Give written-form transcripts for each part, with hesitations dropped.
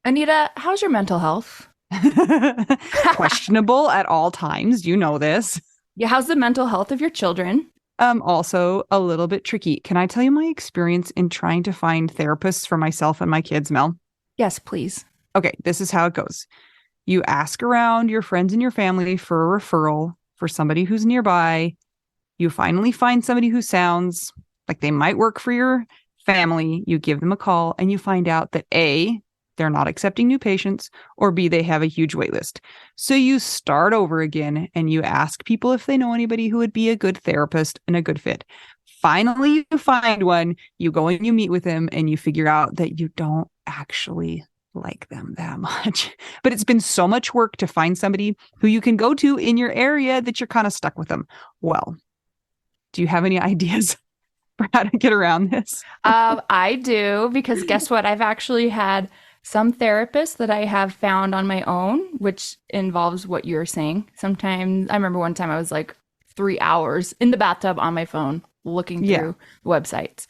Anita, how's your mental health? Questionable at all times. You know this. Yeah, how's the mental health of your children? Also a little bit tricky. Can I tell you my experience in trying to find therapists for myself and my kids, Mel? Yes, please. Okay, this is how it goes. You ask around your friends and your family for a referral for somebody who's nearby. You finally find somebody who sounds like they might work for your family. You give them a call and you find out that A, they're not accepting new patients, or B, they have a huge wait list. So you start over again and you ask people if they know anybody who would be a good therapist and a good fit. Finally, you find one, you go and you meet with them, and you figure out that you don't actually like them that much. But it's been so much work to find somebody who you can go to in your area that you're kind of stuck with them. Well, do you have any ideas for how to get around this? I do because guess what? I've actually had some therapists that I have found on my own, which involves what you're saying. Sometimes I remember one time I was like 3 hours in the bathtub on my phone looking Yeah. through websites.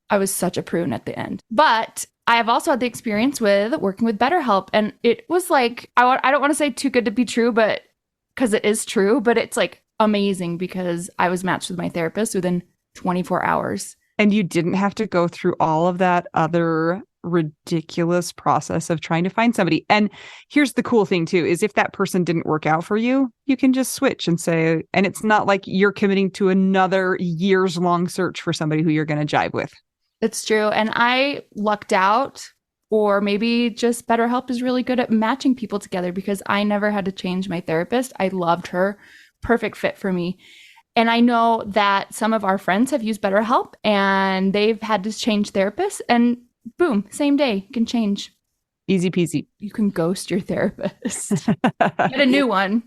I was such a prune at the end. But I have also had the experience with working with BetterHelp. And it was like, I don't want to say too good to be true, but because it is true, but it's like amazing because I was matched with my therapist within 24 hours. And you didn't have to go through all of that other ridiculous process of trying to find somebody. And here's the cool thing too, is if that person didn't work out for you, you can just switch and say, and it's not like you're committing to another years long search for somebody who you're going to jive with. It's true. And I lucked out, or maybe just BetterHelp is really good at matching people together because I never had to change my therapist. I loved her. Perfect fit for me. And I know that some of our friends have used BetterHelp and they've had to change therapists, and boom, same day, you can change. Easy peasy. You can ghost your therapist. Get a new one.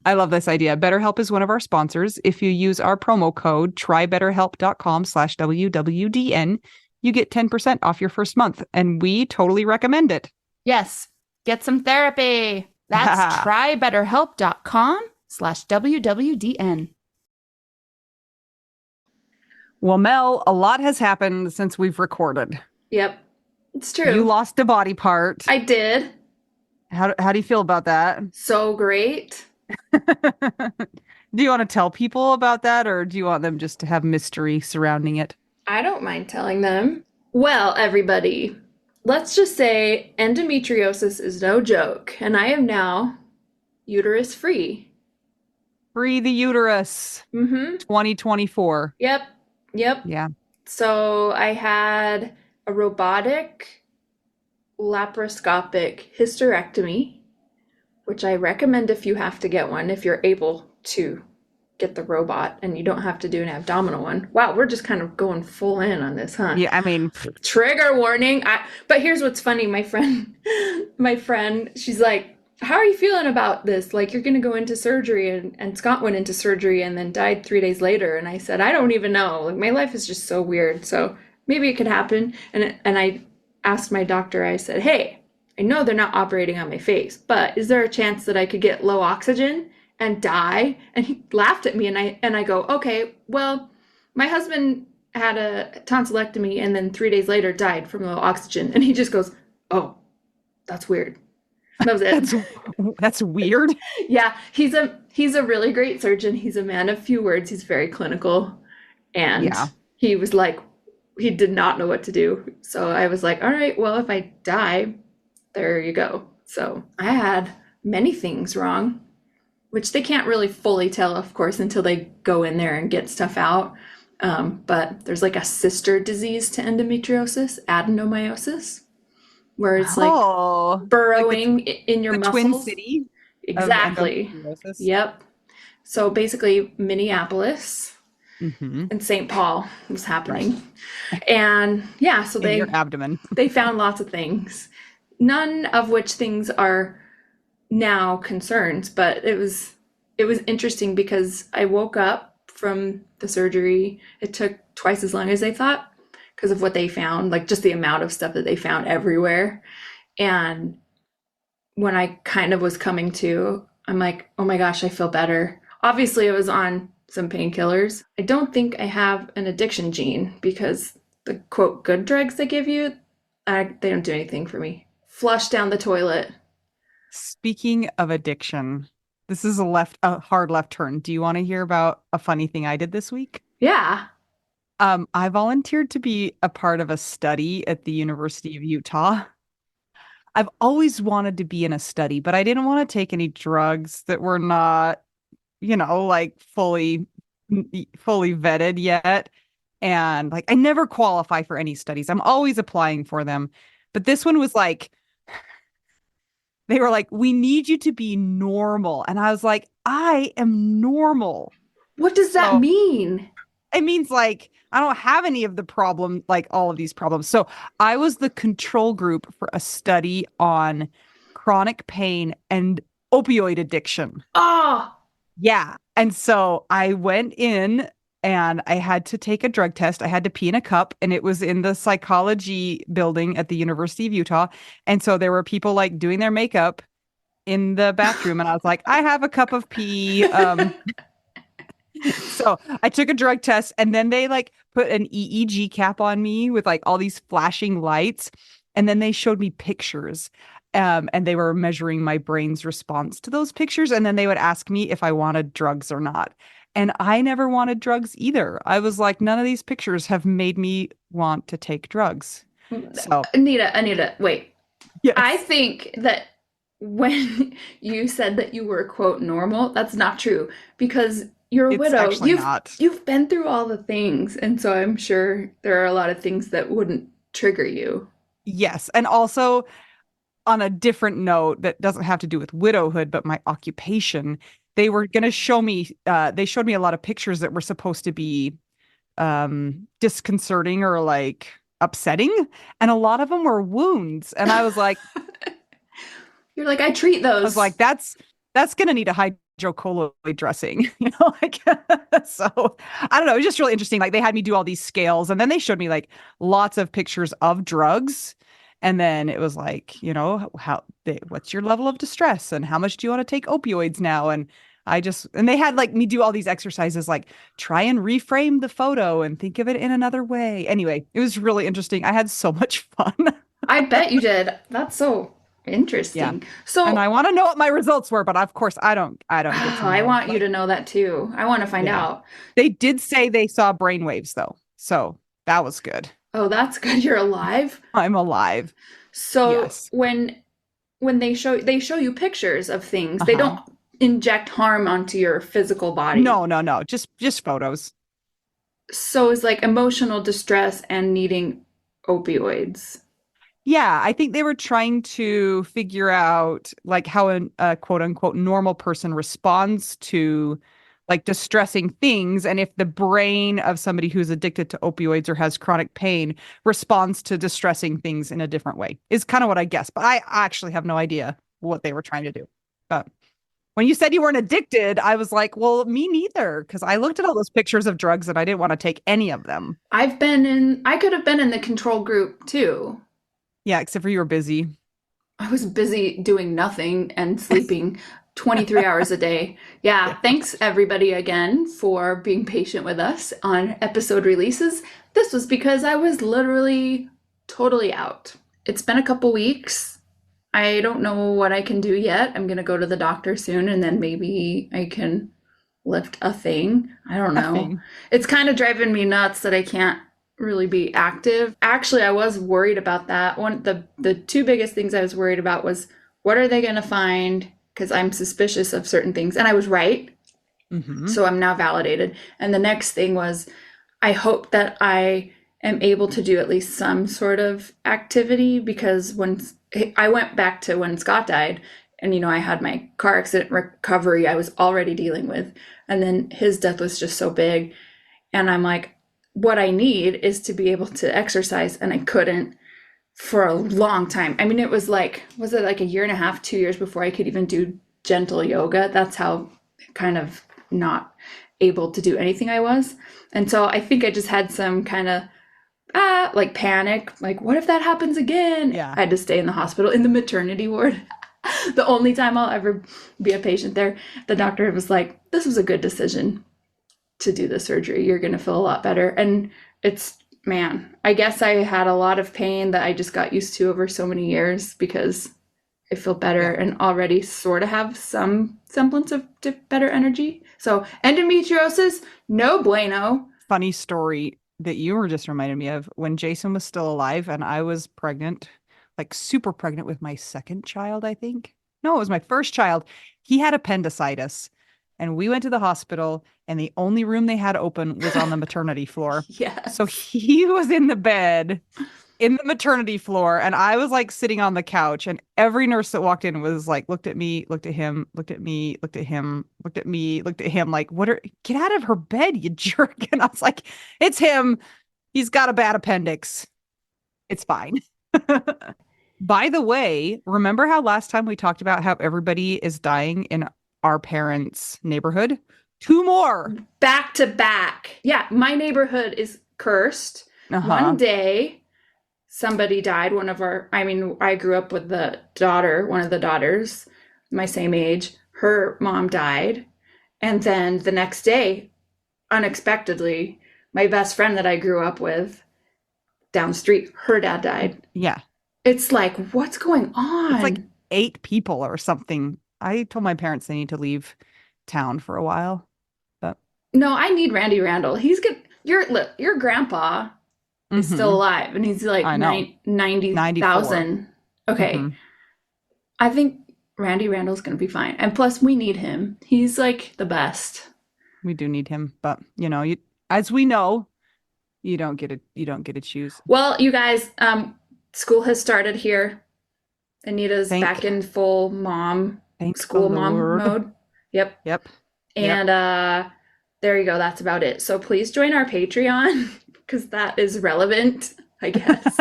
I love this idea. BetterHelp is one of our sponsors. If you use our promo code trybetterhelp.com/WWDN, you get 10% off your first month. And we totally recommend it. Yes, get some therapy. That's trybetterhelp.com/WWDN. Well, Mel, a lot has happened since we've recorded. Yep, it's You true. lost a body part. I did. How do you feel about that? So great. Do you want to tell people about that, or do you want them just to have mystery surrounding it? I don't mind telling them. Well, everybody, let's just say endometriosis is no joke, and I am now uterus free. Free the uterus Mm-hmm. 2024. Yep. Yep. Yeah. So I had a robotic laparoscopic hysterectomy, which I recommend if you have to get one, if you're able to get the robot and you don't have to do an abdominal one. Wow, we're just kind of going full in on this, huh? Yeah, I mean, Trigger warning. But here's what's funny, my friend, my friend, she's like, how are you feeling about this? Like you're gonna go into surgery, and Scott went into surgery and then died 3 days later. And I said, I don't even know. Like my life is just so weird. So maybe it could happen. And I asked my doctor, I said, hey, I know they're not operating on my face, but is there a chance that I could get low oxygen and die? And he laughed at me, and I go, okay, well, my husband had a tonsillectomy and then 3 days later died from low oxygen. And he just goes, oh, that's weird. That was it. that's weird. Yeah, he's a really great surgeon. He's a man of few words. He's very clinical. And Yeah. he was like, he did not know what to do. So I was like, all right, well, if I die, there you go. So I had many things wrong, which they can't really fully tell, of course, until they go in there and get stuff out. But there's like a sister disease to endometriosis, adenomyosis, where it's like Oh, like burrowing in your the Twin muscles. City of Exactly. endometriosis. Yep. So basically, Minneapolis Mm-hmm. and St. Paul was Right. happening. And yeah, so In your they abdomen. they found lots of things, none of which things are now concerns, but it was interesting because I woke up from the surgery. It took twice as long as they thought because of what they found, like just the amount of stuff that they found everywhere. And when I kind of was coming to, I'm like, oh my gosh, I feel better. Obviously, I was on some painkillers. I don't think I have an addiction gene because the quote good drugs they give you, they don't do anything for me. flush down the toilet. Speaking of addiction, this is a hard left turn. Do you want to hear about a funny thing I did this week? Yeah. I volunteered to be a part of a study at the University of Utah. I've always wanted to be in a study, but I didn't want to take any drugs that were not, like fully vetted yet. And like I never qualify for any studies. I'm always applying for them. But this one was like they were like, "We need you to be normal." And I was like, "I am normal." What does that So mean? it means like I don't have any of the problem, like all of these problems. So I was the control group for a study on chronic pain and opioid addiction. Oh, Yeah. And so I went in and I had to take a drug test. I had to pee in a cup, and it was in the psychology building at the University of Utah. And so there were people like doing their makeup in the bathroom, and I was like, I have a cup of pee. So I took a drug test, and then they like put an EEG cap on me with like all these flashing lights. And then they showed me pictures. And they were measuring my brain's response to those pictures. And then they would ask me if I wanted drugs or not. And I never wanted drugs either. I was like, none of these pictures have made me want to take drugs. So, Anita, wait. I yes, think that when you said that you were quote normal, that's not true because you're a it's widow. actually not. You've been through all the things, and so I'm sure there are a lot of things that wouldn't trigger you. Yes. And also, on a different note that doesn't have to do with widowhood, but my occupation, they were going to show me, they showed me a lot of pictures that were supposed to be disconcerting or like upsetting. And a lot of them were wounds. And You're like, I treat I was those. like, that's going to need a hydrocolloid dressing, like, so I don't know. It was just really interesting. Like they had me do all these scales, and then they showed me like lots of pictures of drugs. And then it was like, what's your level of distress and how much do you want to take opioids now? And they had like me do all these exercises, like try and reframe the photo and think of it in another way. Anyway, it was really interesting. I had so much fun. I bet you did. That's so Yeah. interesting. And So, I want to know what my results were, but of course I don't get to I know. want you But to know that too. I want to find yeah. out. They did say they saw brainwaves though. So that was good. Oh, that's good. You're alive. I'm alive. So Yes. when they show you pictures of things, they Uh-huh. don't inject harm onto your physical body. No, no, no. Just photos. So it's like emotional distress and needing opioids. Yeah, I think they were trying to figure out like how a quote unquote normal person responds to like distressing things, and if the brain of somebody who's addicted to opioids or has chronic pain responds to distressing things in a different way is kind of what I guess. But I actually have no idea what they were trying to do. But when you said you weren't addicted, I was like, well, me neither, because I looked at all those pictures of drugs and I didn't want to take any of them. I could have been in the control group too. Yeah, except for you were busy. I was busy doing nothing and sleeping 23 hours a day. Yeah, Yeah. thanks everybody again for being patient with us on episode releases. This was because I was literally totally out. It's been a couple weeks. I don't know what I can do yet. I'm going to go to the doctor soon and then maybe I can lift a thing. I don't A know. thing. It's kind of driving me nuts that I can't really be active. Actually, I was worried about that. The two biggest things I was worried about was what are they going to find because I'm suspicious of certain things and I was right. Hmm. So I'm now validated. And the next thing was I hope that I am able to do at least some sort of activity because when I went back to when Scott died and I had my car accident recovery I was already dealing with and then his death was just so big and I'm like what I need is to be able to exercise and I couldn't for a long time. I mean was it like a year and a half, 2 years before I could even do gentle yoga. That's how kind of not able to do anything I was. And so I think I just had some kind of like panic, like what if that happens again? Yeah. I had to stay in the hospital in the maternity ward. The only time I'll ever be a patient there, the doctor was like, this was a good decision to do the surgery. You're going to feel a lot better. And it's man, I guess I had a lot of pain that I just got used to over so many years because I feel better Yeah. and already sort of have some semblance of better energy. So endometriosis, no bueno. Funny story that you were just reminded me of when Jason was still alive and I was pregnant, like super pregnant with my second child, I think. No, it was my first child. He had appendicitis and we went to the hospital and the only room they had open was on the maternity floor. So Yes. he was in the bed in the maternity floor and I was like sitting on the couch and every nurse that walked in was like looked at me, looked at him, looked at me, looked at him, looked at me, looked at him like get out of her bed, you jerk. And I was like, it's him. He's got a bad appendix. It's fine. By the way, remember how last time we talked about how everybody is dying in our parents' neighborhood? Two more. Back to back. Yeah, my neighborhood is cursed. One Uh-huh. day, somebody died. I grew up with the daughter, one of the daughters, my same age. Her mom died. And then the next day, unexpectedly, my best friend that I grew up with down the street, her dad died. Yeah. It's like, what's going It's like on? 8 people or something. I told my parents they need to leave town for a while. But No, I need Randy Randall. He's good. Your grandpa is still mhm, alive and he's like I know. 94. 90,000. Okay. Hmm. I think Randy Randall's going to be fine. And plus, we need him. He's like the best. We do need him, but as we know, you don't get to choose. Well, you guys, school has started here. Anita's Thank back in full mom, thank the school mom Lord. mode. Yep. Yep. Yep. And there you go. That's about it. So please join our Patreon because that is relevant, I guess.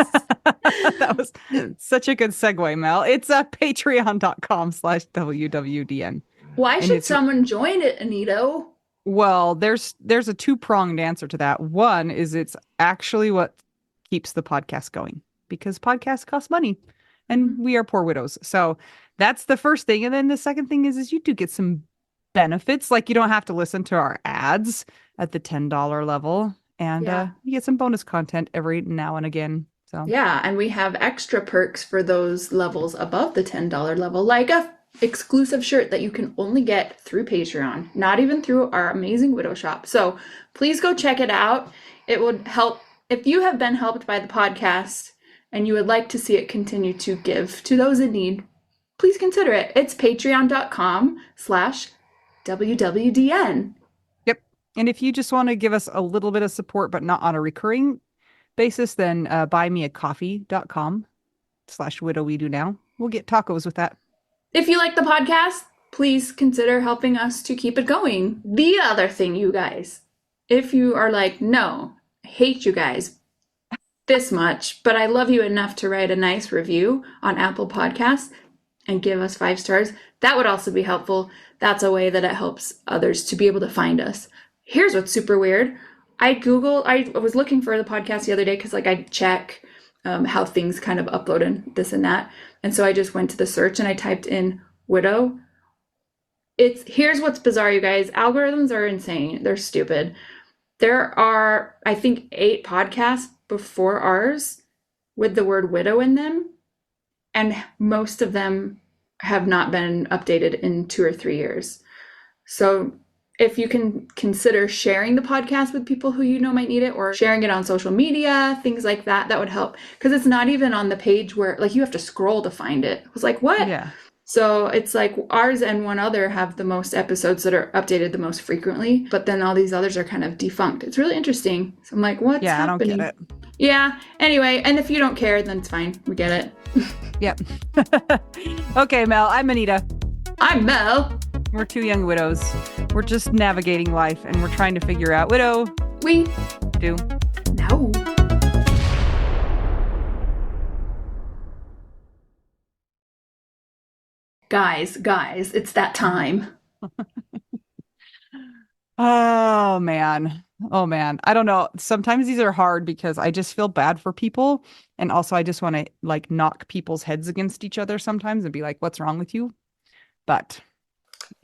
That was such a good segue, Mel. It's patreon.com/WWDN. Why And should it's someone join it, Anito? well, there's a two-pronged answer to that. One is it's actually what keeps the podcast going because podcasts cost money and we are poor widows. So that's the first thing. And then the second thing is you do get some benefits. Like you don't have to listen to our ads at the $10 level. And Yeah. you get some bonus content every now and again. So Yeah, and we have extra perks for those levels above the $10 level, like a exclusive shirt that you can only get through Patreon, not even through our amazing Widow Shop. So please go check it out. It would help if you have been helped by the podcast and you would like to see it continue to give to those in need. Please consider it. It's patreon.com/WWDN. yep. And if you just want to give us a little bit of support, but not on a recurring basis, then buymeacoffee.com/widow we do now. We'll get tacos with that. If you like the podcast, please consider helping us to keep it going. The other thing, you guys, if you are like, no, I hate you guys this much, but I love you enough to write a nice review on Apple Podcasts and give us 5 stars, that would also be helpful. That's a way that it helps others to be able to find us. Here's what's super weird. I was looking for the podcast the other day because like I check how things kind of upload and this and that. And so I just went to the search and I typed in widow. Here's what's bizarre, you guys. Algorithms are insane. They're stupid. There are, I think, 8 podcasts before ours with the word widow in them, and most of them have not been updated in 2 or 3 years. So if you can consider sharing the podcast with people who you know might need it, or sharing it on social media, things like that, that would help. Because it's not even on the page where, like, you have to scroll to find it. I was like, what? Yeah. So it's like ours and one other have the most episodes that are updated the most frequently, but then all these others are kind of defunct. It's really interesting. So I'm like, what's Yeah, happening? I don't get it. Yeah. Anyway, and if you don't care, then it's fine. We get it. Yep. Okay, Mel, I'm Anita. I'm Mel. We're 2 young widows. We're just navigating life and we're trying to figure out widow We do. know. Guys, it's that time. Oh man. Oh man. I don't know. Sometimes these are hard because I just feel bad for people. And also I just want to like knock people's heads against each other sometimes and be like, what's wrong with you? But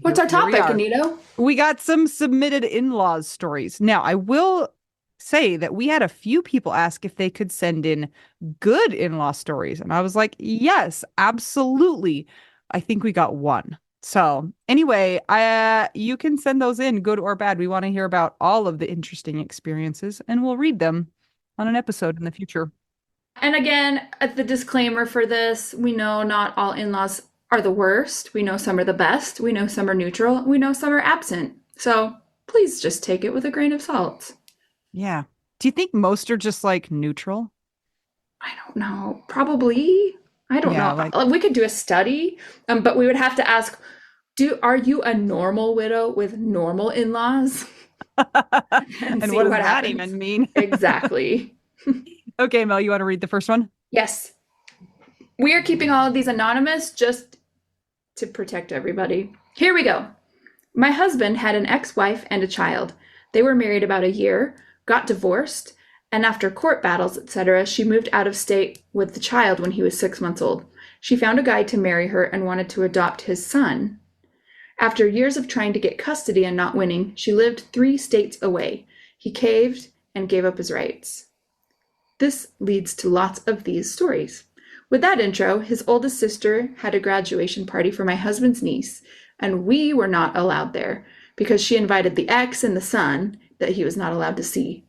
What's our here we topic, are. Anito? We got some submitted in-laws stories. Now, I will say that we had a few people ask if they could send in good in-law stories. And I was like, yes, absolutely. I think we got one. So anyway, you can send those in, good or bad. We want to hear about all of the interesting experiences, and we'll read them on an episode in the future. And again, the disclaimer for this, we know not all in-laws are the worst. We know some are the best. We know some are neutral. We know some are absent. So please just take it with a grain of salt. Yeah. Do you think most are just like neutral? I don't know. Probably. I don't Yeah, know. like We could do a study, but we would have to ask, are you a normal widow with normal in-laws? And and see what does what that happens. even mean? Exactly. Okay, Mel, you want to read the first one? Yes. We are keeping all of these anonymous just to protect everybody. Here we go. My husband had an ex-wife and a child. They were married about a year, got divorced, and after court battles, etc., she moved out of state with the child when he was 6 months old. She found a guy to marry her and wanted to adopt his son. After years of trying to get custody and not winning, she lived 3 states away. He caved and gave up his rights. This leads to lots of these stories. With that intro, his oldest sister had a graduation party for my husband's niece, and we were not allowed there because she invited the ex and the son that he was not allowed to see.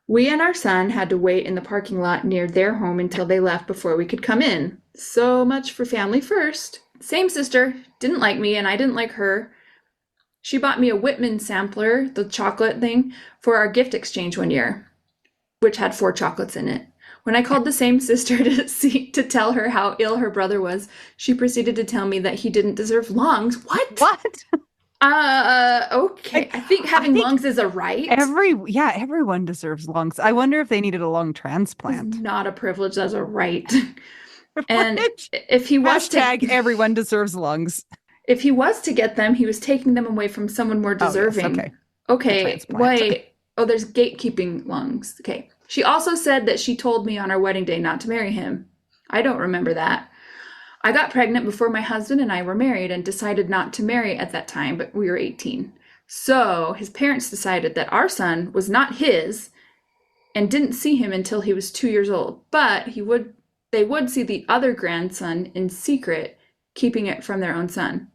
We and our son had to wait in the parking lot near their home until they left before we could come in. So much for family first. Same sister, didn't like me and I didn't like her. She bought me a Whitman sampler, the chocolate thing, for our gift exchange one year, which had 4 chocolates in it. When I called the same sister to tell her how ill her brother was, she proceeded to tell me that he didn't deserve lungs. What? What? Okay. I think having lungs is a right. Everyone deserves lungs. I wonder if they needed a lung It's transplant. not a privilege, that's a right. And Which, if he was hashtag everyone deserves lungs. if he was to get them, he was taking them away from someone more Oh, yes, deserving. okay. Okay, transplant. wait. Oh, there's gatekeeping lungs. Okay. She also said that she told me on our wedding day not to marry him. I don't remember that. I got pregnant before my husband and I were married and decided not to marry at that time, but we were 18. So his parents decided that our son was not his and didn't see him until he was 2 years old. But they would see the other grandson in secret, keeping it from their own son.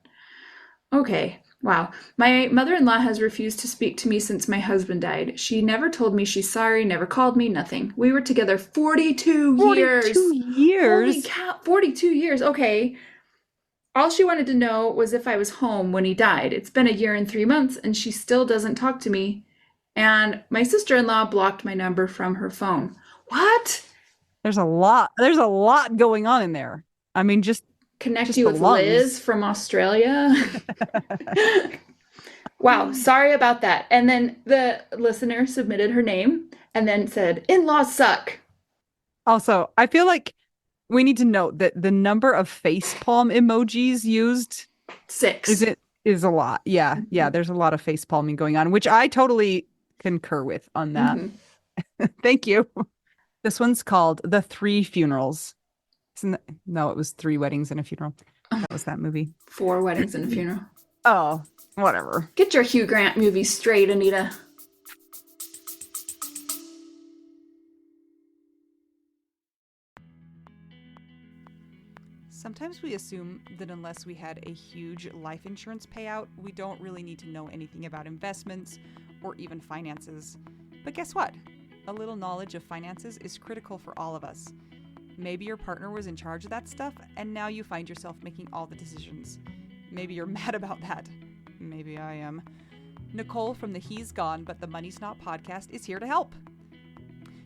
Okay, wow. My mother-in-law has refused to speak to me since my husband died. She never told me she's sorry, never called me, nothing. We were together 42 years. 42 years? Holy cow, 42 years. Okay. All she wanted to know was if I was home when he died. It's been a year and 3 months, and she still doesn't talk to me. And my sister-in-law blocked my number from her phone. What? There's a lot going on in there. I mean, just Connect you the with lungs. Liz from Australia. Wow, sorry about that. And then the listener submitted her name and then said, in-laws suck. Also, I feel like we need to note that the number of facepalm emojis used 6. is a lot. Yeah, there's a lot of facepalming going on, which I totally concur with on that. Mm-hmm. Thank you. This one's called The 3 Funerals. No, it was 3 Weddings and a Funeral. That was that movie. 4 weddings and a funeral. Oh, whatever. Get your Hugh Grant movie straight, Anita. Sometimes we assume that unless we had a huge life insurance payout, we don't really need to know anything about investments or even finances. But guess what? A little knowledge of finances is critical for all of us. Maybe your partner was in charge of that stuff, and now you find yourself making all the decisions. Maybe you're mad about that. Maybe I am. Nicole from the He's Gone But the Money's Not podcast is here to help.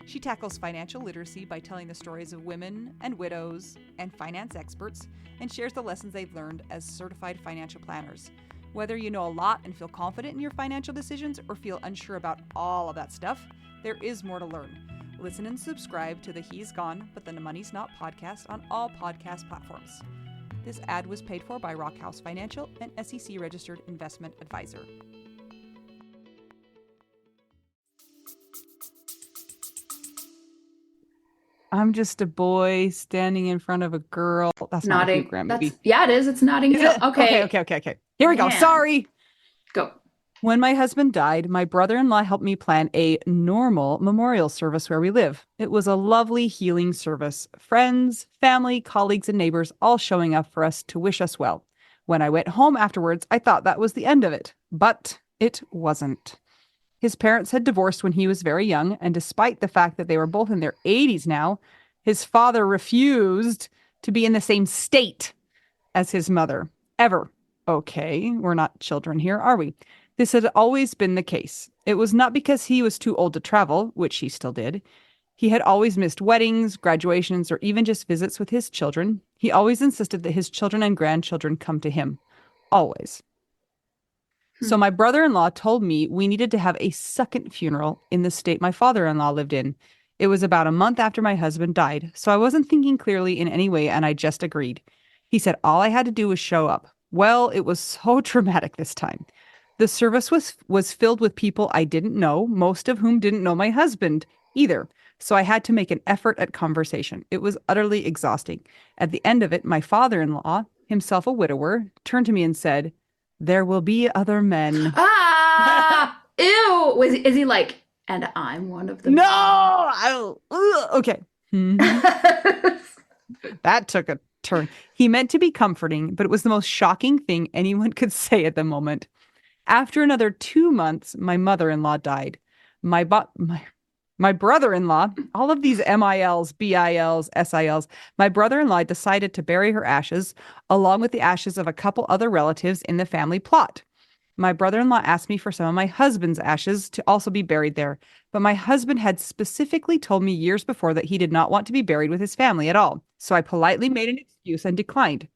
She tackles financial literacy by telling the stories of women and widows and finance experts and shares the lessons they've learned as certified financial planners. Whether you know a lot and feel confident in your financial decisions or feel unsure about all of that stuff, there is more to learn. Listen and subscribe to the He's Gone But the Money's Not podcast on all podcast platforms. This ad was paid for by Rockhouse Financial, an SEC registered investment advisor. I'm just a boy standing in front of a girl. That's not a Hugh Grant movie. Yeah, it is. It's Notting Hill. Okay. Okay. Here we go. Man. Sorry. Go. When my husband died, my brother-in-law helped me plan a normal memorial service where we live. It was a lovely healing service. Friends, family, colleagues, and neighbors all showing up for us to wish us well. When I went home afterwards, I thought that was the end of it, but it wasn't. His parents had divorced when he was very young, and despite the fact that they were both in their 80s now, his father refused to be in the same state as his mother. Ever. Okay, we're not children here, are we? This had always been the case. It was not because he was too old to travel, which he still did. He had always missed weddings, graduations, or even just visits with his children. He always insisted that his children and grandchildren come to him. Always. So Hmm. my brother-in-law told me we needed to have a second funeral in the state my father-in-law lived in. It was about a month after my husband died, so I wasn't thinking clearly in any way, and I just agreed. He said all I had to do was show up. Well, it was so dramatic this time. The service was filled with people I didn't know, most of whom didn't know my husband either. So I had to make an effort at conversation. It was utterly exhausting. At the end of it, my father-in-law, himself a widower, turned to me and said, there will be other men. Ah, ew. Is he like, and I'm one of the No, men? okay. Mhm. That took a turn. He meant to be comforting, but it was the most shocking thing anyone could say at the moment. After another 2 months, my mother-in-law died. My brother-in-law, all of these MILs, BILs, SILs, my brother-in-law decided to bury her ashes along with the ashes of a couple other relatives in the family plot. My brother-in-law asked me for some of my husband's ashes to also be buried there, but my husband had specifically told me years before that he did not want to be buried with his family at all. So I politely made an excuse and declined.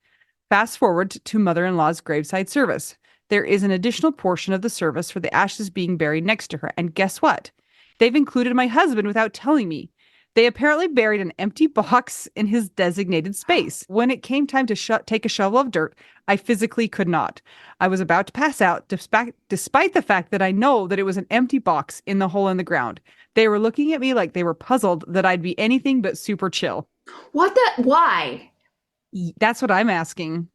Fast forward to mother-in-law's graveside service. There is an additional portion of the service for the ashes being buried next to her. And guess what? They've included my husband without telling me. They apparently buried an empty box in his designated space. When it came time to take a shovel of dirt, I physically could not. I was about to pass out, despite the fact that I know that it was an empty box in the hole in the ground. They were looking at me like they were puzzled that I'd be anything but super chill. What the? Why? That's what I'm asking.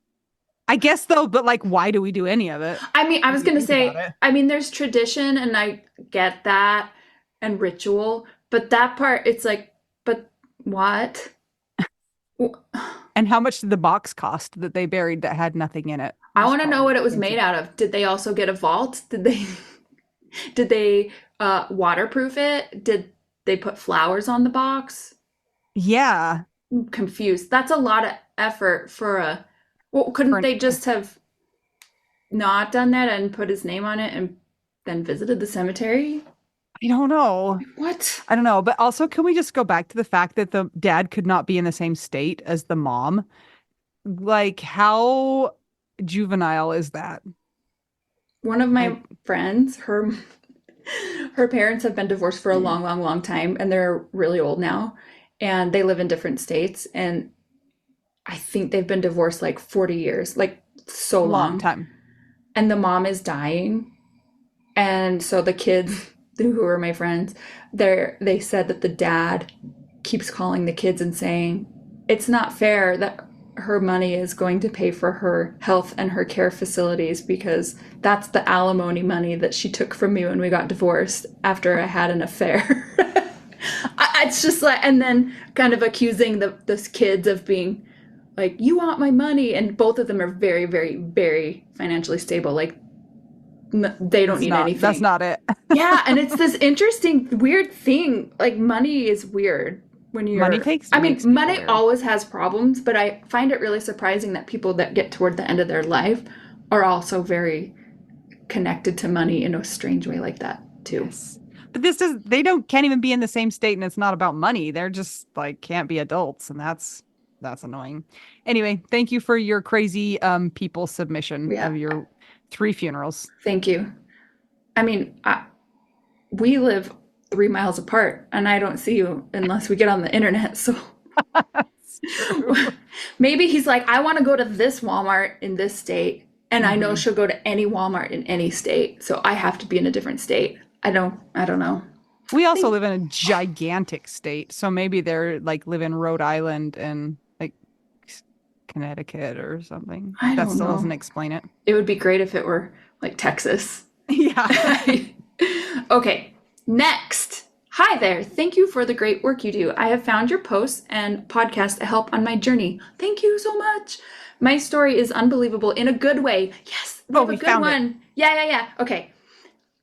I guess though, but like, why do we do any of it? I mean, I If was you gonna think about say, it. I mean, there's tradition and I get that and ritual, but that part, it's like, but what? And how much did the box cost that they buried that had nothing in it? It I was want to know probably what it was made expensive. out of. Did they also get a vault? Did they waterproof it? Did they put flowers on the box? Yeah, I'm confused. That's a lot of effort for a. Well, for couldn't an, they just have not done that and put his name on it and then visited the cemetery? I don't know. What? I don't know. But also, can we just go back to the fact that the dad could not be in the same state as the mom? Like, how juvenile is that? One of I my friends, her parents have been divorced for a long, long, long time, and they're really old now, and they live in different states, and I think they've been divorced like 40 years, like so long long. time. And the mom is dying, and so the kids, who are my friends, they said that the dad keeps calling the kids and saying it's not fair that her money is going to pay for her health and her care facilities because that's the alimony money that she took from me when we got divorced after I had an affair. It's just like, and then kind of accusing those kids of being like, you want my money, and both of them are very, very, very financially stable. Like they don't need That's anything. not it. Yeah, and it's this interesting, weird thing. Like money is weird when Money you're. takes I mean, makes people money weird. always has problems, but I find it really surprising that people that get toward the end of their life are also very connected to money in a strange way like that too. Yes. But they don't can't even be in the same state and it's not about money. They're just like can't be adults and that's annoying. Anyway, thank you for your crazy people submission Yeah, of your 3 funerals. thank you. I mean, we live 3 miles apart, and I don't see you unless we get on the internet. So That's true. maybe he's like, I want to go to this Walmart in this state, and I know Hmm. she'll go to any Walmart in any state, so I have to be in a different state. I don't know. We also Think live in a gigantic state, so maybe they're like live in Rhode Island and like Connecticut or something. I That don't still know. doesn't explain it. It would be great if it were like Texas. Yeah. Okay, next. Hi there. Thank you for the great work you do. I have found your posts and podcast a help on my journey. Thank you so much. My story is unbelievable in a good way. Yes, we Oh, have a we good found it. one. Yeah, yeah, yeah. Okay.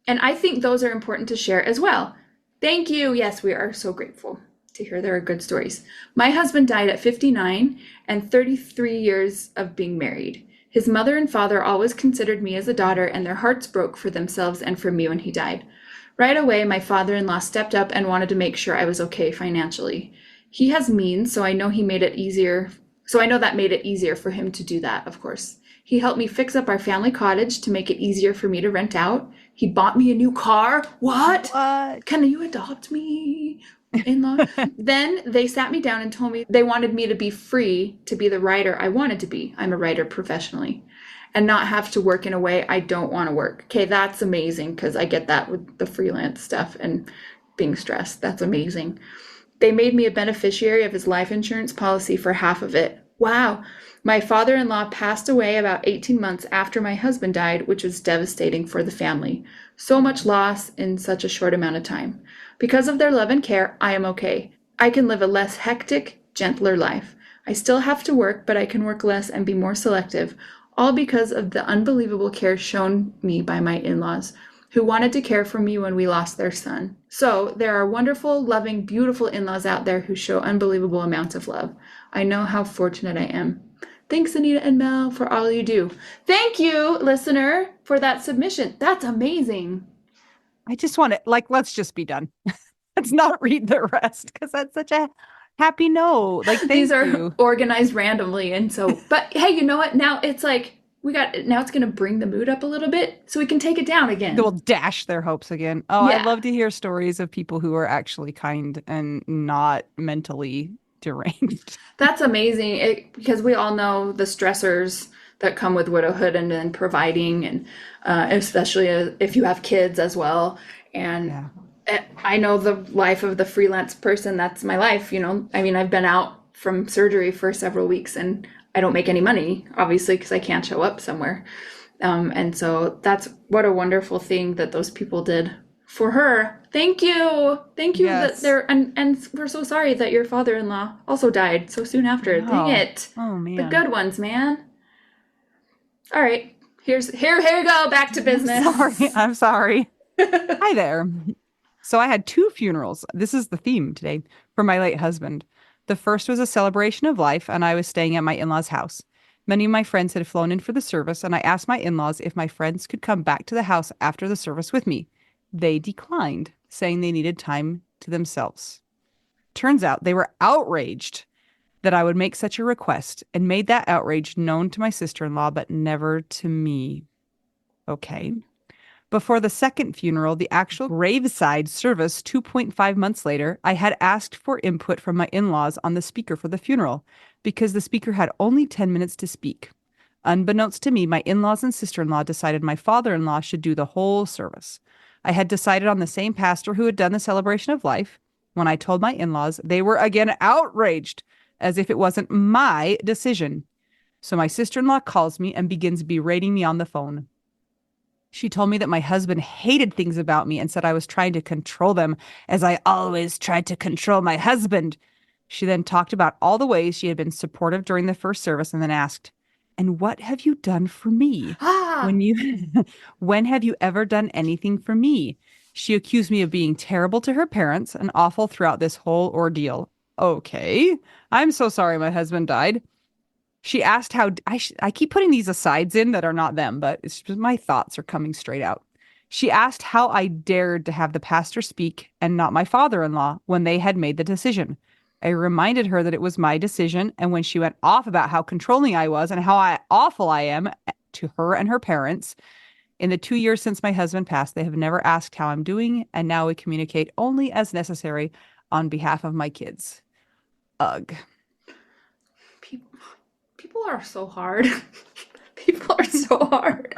And I think those are important to share as well. Thank you. Yes, we are so grateful to hear there are good stories. My husband died at 59 and 33 years of being married. His mother and father always considered me as a daughter, and their hearts broke for themselves and for me when he died. Right away, my father in law stepped up and wanted to make sure I was okay financially. He has means, so I know he made it easier. So I know that made it easier for him to do that, of course. He helped me fix up our family cottage to make it easier for me to rent out. He bought me a new car. What? What? Can you adopt me? In law. Then they sat me down and told me they wanted me to be free to be the writer I wanted to be. I'm a writer professionally and not have to work in a way I don't want to work. Okay, that's amazing because I get that with the freelance stuff and being stressed. That's amazing. They made me a beneficiary of his life insurance policy for half of it. Wow. My father in law passed away about 18 months after my husband died, which was devastating for the family. So much loss in such a short amount of time. Because of their love and care, I am okay. I can live a less hectic, gentler life. I still have to work, but I can work less and be more selective, all because of the unbelievable care shown me by my in laws, who wanted to care for me when we lost their son. So, there are wonderful, loving, beautiful in laws out there who show unbelievable amounts of love. I know how fortunate I am. Thanks, Anita and Mel, for all you do. Thank you, listener, for that submission. That's amazing. I just want to, like, let's just be done. Let's not read the rest because that's such a happy note. Like, These thank are you. organized randomly. And so, but hey, you know what? Now it's like, now it's going to bring the mood up a little bit so we can take it down They will again. dash their hopes again. Oh, I Yeah. love to hear stories of people who are actually kind and not mentally deranged. That's amazing because we all know the stressors that come with widowhood and then providing, and especially if you have kids as well. And Yeah. I know the life of the freelance person. That's my life, you know. I mean, I've been out from surgery for several weeks and I don't make any money, obviously, because I can't show up somewhere. And so that's what a wonderful thing that those people did for her. Thank you. Thank you that Yes. they're and we're so sorry that your father-in-law also died so soon I after. Dang know. it. Oh, The man. good ones, man. All right. Here we go. Back to I'm sorry. business. I'm sorry. Hi there. So I had two funerals. This is the theme today for my late husband. The first was a celebration of life, and I was staying at my in-laws' house. Many of my friends had flown in for the service, and I asked my in-laws if my friends could come back to the house after the service with me. They declined, saying they needed time to themselves. Turns out they were outraged that I would make such a request and made that outrage known to my sister-in-law, but never to me. Okay. Before the second funeral, the actual graveside service 2.5 months later, I had asked for input from my in laws on the speaker for the funeral because the speaker had only 10 minutes to speak. Unbeknownst to me, my in laws and sister in law decided my father in law should do the whole service. I had decided on the same pastor who had done the celebration of life. When I told my in laws, they were again outraged as if it wasn't my decision. So my sister in law calls me and begins berating me on the phone. She told me that my husband hated things about me and said I was trying to control them, as I always tried to control my husband. She then talked about all the ways she had been supportive during the first service and then asked, "And what have you done for me? Ah, When you when have you ever done anything for me?" She accused me of being terrible to her parents and awful throughout this whole ordeal. Okay. I'm so sorry my husband died. She asked how I keep putting these asides in that are not them, but it's just my thoughts are coming straight out. She asked how I dared to have the pastor speak and not my father-in-law when they had made the decision. I reminded her that it was my decision, and when she went off about how controlling I was and how awful I am to her and her parents, in the 2 years since my husband passed, they have never asked how I'm doing, and now we communicate only as necessary on behalf of my kids. Ugh. people, people are so hard. People are so hard.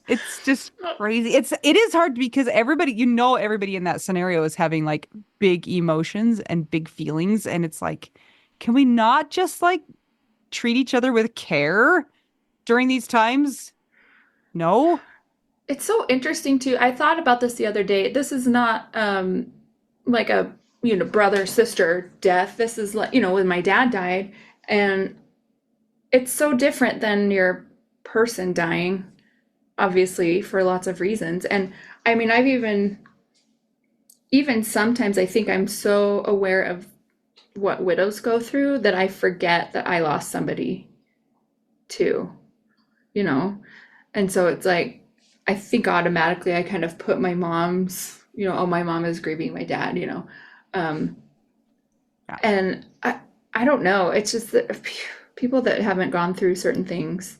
It's just crazy. It is hard because everybody, everybody in that scenario is having like big emotions and big feelings, and it's like, can we not just like treat each other with care during these times? No? It's so interesting too. I thought about this the other day. This is not like a brother sister death. This is like when my dad died, and it's so different than your person dying, obviously for lots of reasons. And I mean, I've even sometimes I think I'm so aware of what widows go through that I forget that I lost somebody too, you know? And so it's like, I think automatically I kind of put my mom's, oh, my mom is grieving my dad. Um, Yeah. and I don't know. It's just that people that haven't gone through certain things,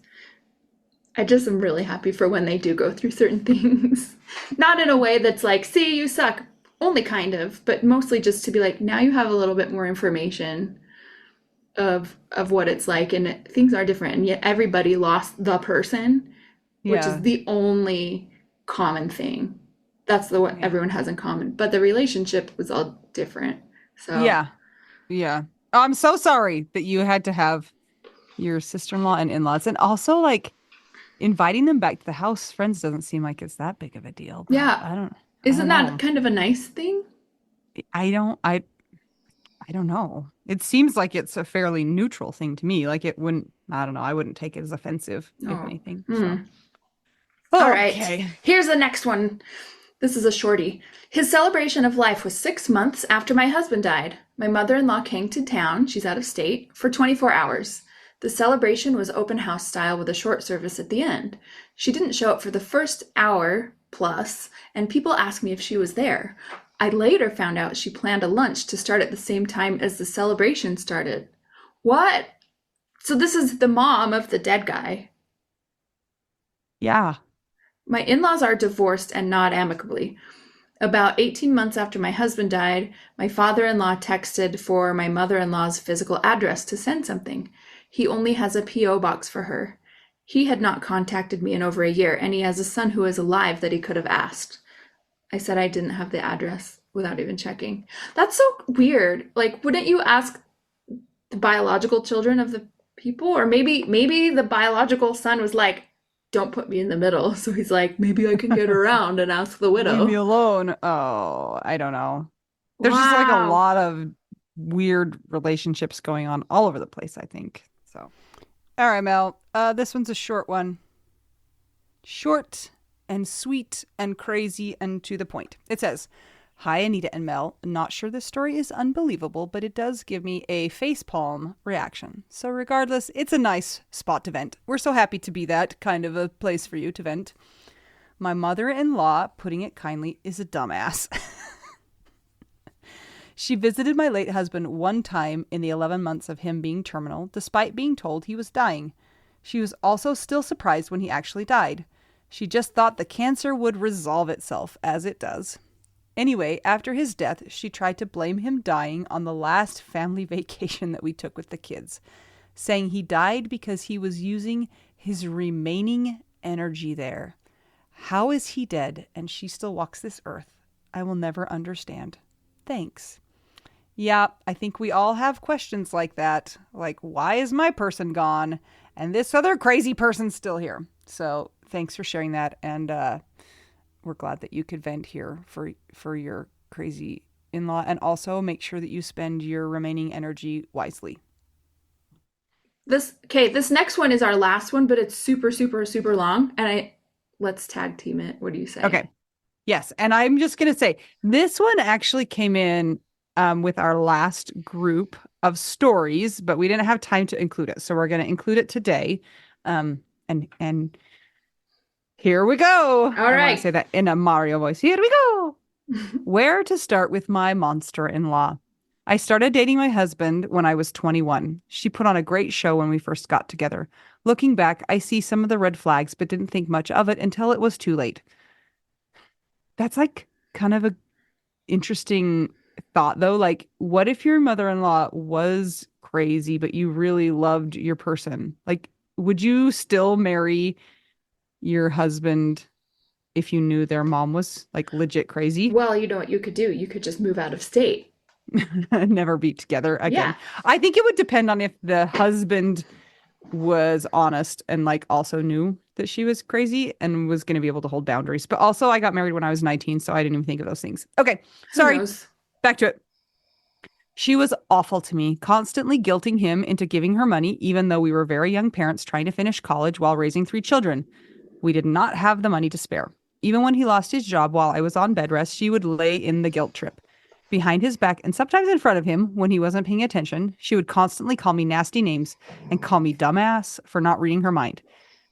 I just am really happy for when they do go through certain things. Not in a way that's like, see, you suck, only kind of, but mostly just to be like, now you have a little bit more information of what it's like, and things are different, and yet everybody lost the person, which is Yeah. the only common thing. That's the what Yeah. everyone has in common, but the relationship was all different. So Yeah. Yeah. I'm so sorry that you had to have your sister-in-law and in-laws. And also like inviting them back to the house, friends doesn't seem like it's that big of a deal, but yeah, I don't isn't that know. kind of a nice thing? I don't I don't know. It seems like it's a fairly neutral thing to me. Like it wouldn't, I don't know, I wouldn't take it as offensive, if Oh, anything. So, hmm. All right, okay. here's the next one. This is a shorty. His celebration of life was 6 months after my husband died. My mother in law came to town, she's out of state, for 24 hours. The celebration was open house style with a short service at the end. She didn't show up for the first hour plus, and people asked me if she was there. I later found out she planned a lunch to start at the same time as the celebration started. What? So, this is the mom of the dead guy. Yeah. My in laws are divorced and not amicably. About 18 months after my husband died, my father in law texted for my mother in law's physical address to send something. He only has a P.O. box for her. He had not contacted me in over a year, and he has a son who is alive that he could have asked. I said I didn't have the address without even checking. That's so weird. Like, wouldn't you ask the biological children of the people? Or maybe the biological son was like, don't put me in the middle. So he's like, maybe I can get around and ask the Leave me widow. alone. Oh, I don't know. There's just like a Wow. lot of weird relationships going on all over the place, I think. So, all right, Mel. This one's a short one. Short and sweet and crazy and to the point. It says, "Hi, Anita and Mel. Not sure this story is unbelievable, but it does give me a facepalm reaction. So, regardless, it's a nice spot to vent. We're so happy to be that kind of a place for you to vent. My mother in law, putting it kindly, is a dumbass. She visited my late husband one time in the 11 months of him being terminal, despite being told he was dying. She was also still surprised when he actually died. She just thought the cancer would resolve itself, as it does. Anyway, after his death, she tried to blame him dying on the last family vacation that we took with the kids, saying he died because he was using his remaining energy there. How is he dead and she still walks this earth? I will never understand. Thanks." Yeah, I think we all have questions like that. Like, why is my person gone and this other crazy person's still here? So thanks for sharing that. And we're glad that you could vent here for your crazy in-law. And also make sure that you spend your remaining energy wisely. This next one is our last one, but it's super, super, super long. And let's tag team it. What do you say? Okay. Yes. And I'm just going to say this one actually came in with our last group of stories, but we didn't have time to include it. So we're going to include it today. And here we go. All I want to right. say that in a Mario voice. Here we go. Where to start with my monster-in-law? I started dating my husband when I was 21. She put on a great show when we first got together. Looking back, I see some of the red flags, but didn't think much of it until it was too late. That's like kind of a interesting thought though. Like, what if your mother-in-law was crazy, but you really loved your person? Like, would you still marry your husband if you knew their mom was like legit crazy? Well, you know what you could do? You could just move out of state. Never be together again. Yeah. I think it would depend on if the husband was honest and like also knew that she was crazy and was going to be able to hold boundaries. But also, I got married when I was 19, so I didn't even think of those things. Okay, Who sorry. knows? Back to it. She was awful to me, constantly guilting him into giving her money, even though we were very young parents trying to finish college while raising 3 children. We did not have the money to spare. Even when he lost his job while I was on bed rest, she would lay in the guilt trip. Behind his back and sometimes in front of him when he wasn't paying attention, she would constantly call me nasty names and call me dumbass for not reading her mind.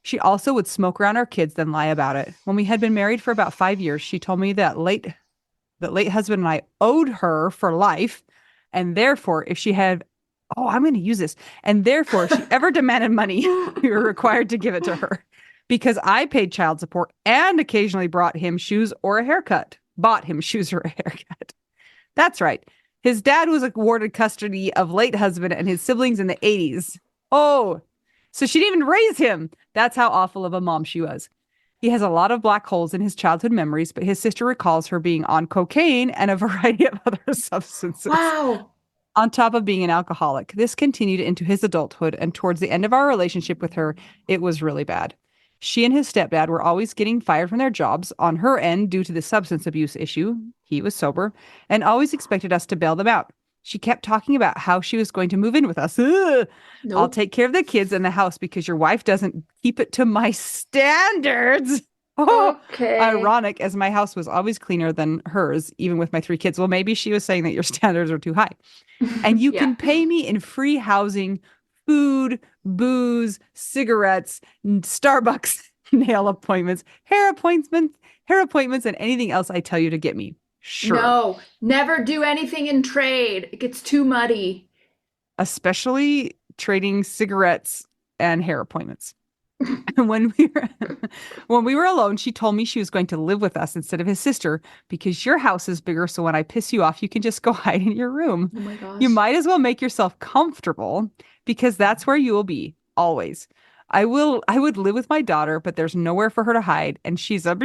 She also would smoke around our kids, then lie about it. When we had been married for about 5 years, she told me that late husband and I owed her for life, and therefore, if she had, oh, I'm going to use this, and therefore, if she ever demanded money, we were required to give it to her because I paid child support and occasionally brought him shoes or a haircut. Bought him shoes or a haircut. That's right. His dad was awarded custody of late husband and his siblings in the 80s. Oh, so she didn't even raise him. That's how awful of a mom she was. He has a lot of black holes in his childhood memories, but his sister recalls her being on cocaine and a variety of other substances, Wow. on top of being an alcoholic. This continued into his adulthood, and towards the end of our relationship with her, it was really bad. She and his stepdad were always getting fired from their jobs on her end due to the substance abuse issue. He was sober and always expected us to bail them out. She kept talking about how she was going to move in with us. Ugh. I'll Nope. take care of the kids and the house because your wife doesn't keep it to my standards. Oh, Okay. ironic, as my house was always cleaner than hers, even with my 3 kids. Well, maybe she was saying that your standards are too high. And you Yeah. can pay me in free housing, food, booze, cigarettes, Starbucks, nail appointments, hair appointments, and anything else I tell you to get me. Sure. No, never do anything in trade. It gets too muddy. Especially trading cigarettes and hair appointments. when we were when we were alone, she told me she was going to live with us instead of his sister because your house is bigger, so when I piss you off, you can just go hide in your room. Oh my You gosh. might as well make yourself comfortable because that's where you will be always. I would live with my daughter, but there's nowhere for her to hide, and she's a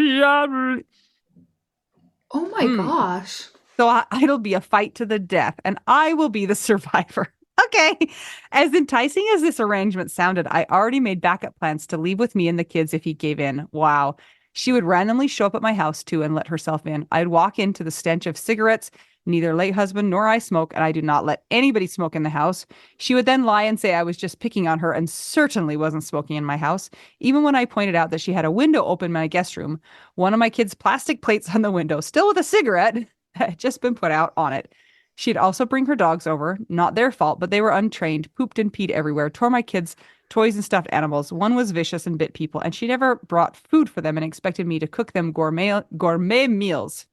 Oh my mm. gosh. So it'll be a fight to the death, and I will be the survivor. Okay. As enticing as this arrangement sounded, I already made backup plans to leave with me and the kids if he gave in. Wow. She would randomly show up at my house too and let herself in. I'd walk into the stench of cigarettes. Neither late husband nor I smoke, and I do not let anybody smoke in the house. She would then lie and say I was just picking on her and certainly wasn't smoking in my house, even when I pointed out that she had a window open in my guest room. One of my kids' plastic plates on the window, still with a cigarette, had just been put out on it. She'd also bring her dogs over, not their fault, but they were untrained, pooped and peed everywhere, tore my kids' toys and stuffed animals. One was vicious and bit people, and she never brought food for them and expected me to cook them gourmet meals.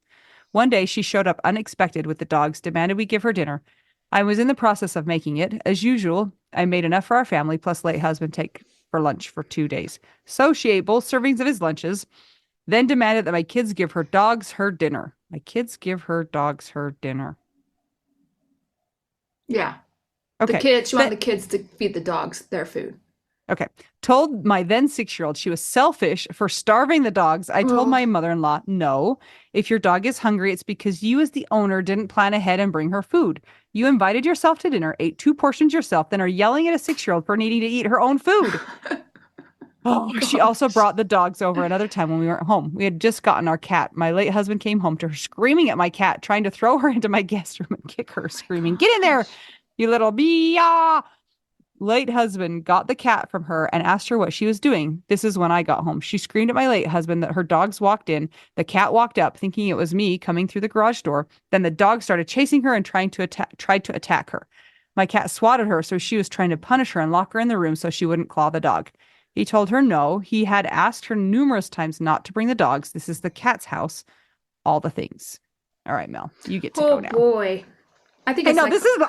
One day she showed up unexpected with the dogs, demanded we give her dinner. I was in the process of making it. As usual, I made enough for our family, plus late husband take for lunch for 2 days. So she ate both servings of his lunches, then demanded that my kids give her dogs her dinner. My kids give her dogs her dinner. Yeah. The Okay. kids, she wanted That the kids to feed the dogs their food. okay. Told my then 6-year-old she was selfish for starving the dogs. I told Oh, my mother-in-law, no, if your dog is hungry, it's because you as the owner didn't plan ahead and bring her food. You invited yourself to dinner, ate 2 portions yourself, then are yelling at a 6-year-old for needing to eat her own food. Oh, she also gosh. brought the dogs over another time when we weren't home. We had just gotten our cat. My late husband came home to her screaming at my cat, trying to throw her into my guest room and kick her, Oh my screaming, "Get in there, gosh. you little bee!" Late husband got the cat from her and asked her what she was doing. This is when I got home. She screamed at my late husband that her dogs walked in. The cat walked up, thinking it was me coming through the garage door. Then the dog started chasing her and tried to attack her. My cat swatted her, so she was trying to punish her and lock her in the room so she wouldn't claw the dog. He told her no. He had asked her numerous times not to bring the dogs. This is the cat's house. All the things. All right, Mel, you get to go Oh now. boy. I think I it's know like, this is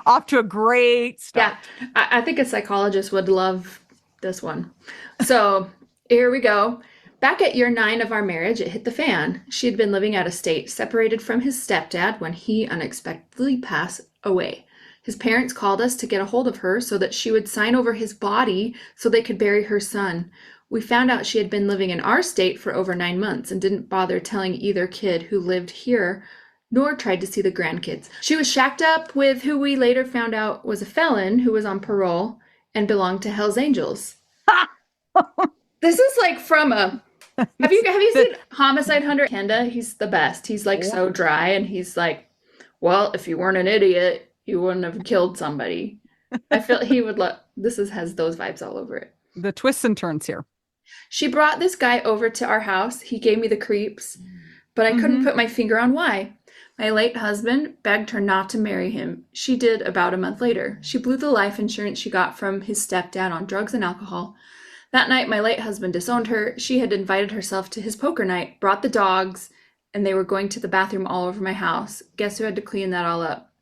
off to a great yeah, start. I think a psychologist would love this one. So here we go. Back at year 9 of our marriage, it hit the fan. She had been living out of state, separated from his stepdad when he unexpectedly passed away. His parents called us to get a hold of her so that she would sign over his body so they could bury her son. We found out she had been living in our state for over 9 months and didn't bother telling either kid who lived here, nor tried to see the grandkids. She was shacked up with who we later found out was a felon who was on parole and belonged to Hell's Angels. This is like from a have you The- seen Homicide Hunter? Kenda, he's the best. He's like so dry and he's like, well, if you weren't an idiot, you wouldn't have killed somebody. I feel he would let this is has those vibes all over it. the twists and turns here. She brought this guy over to our house. He gave me the creeps, but I couldn't Mhm. put my finger on why. My late husband begged her not to marry him. She did about a month later. She blew the life insurance she got from his stepdad on drugs and alcohol. That night, my late husband disowned her. She had invited herself to his poker night, brought the dogs, and they were going to the bathroom all over my house. Guess who had to clean that all up?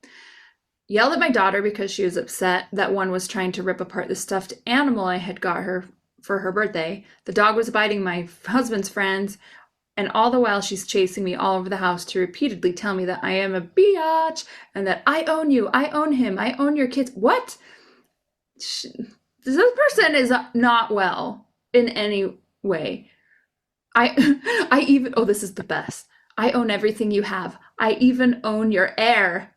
Yelled at my daughter because she was upset that one was trying to rip apart the stuffed animal I had got her for her birthday. The dog was biting my husband's friends, and all the while she's chasing me all over the house to repeatedly tell me that I am a biatch and that I own you, I own him, I own your kids. What? This person is not well in any way. I even, oh, this is the best. I own everything you have. I even own your heir.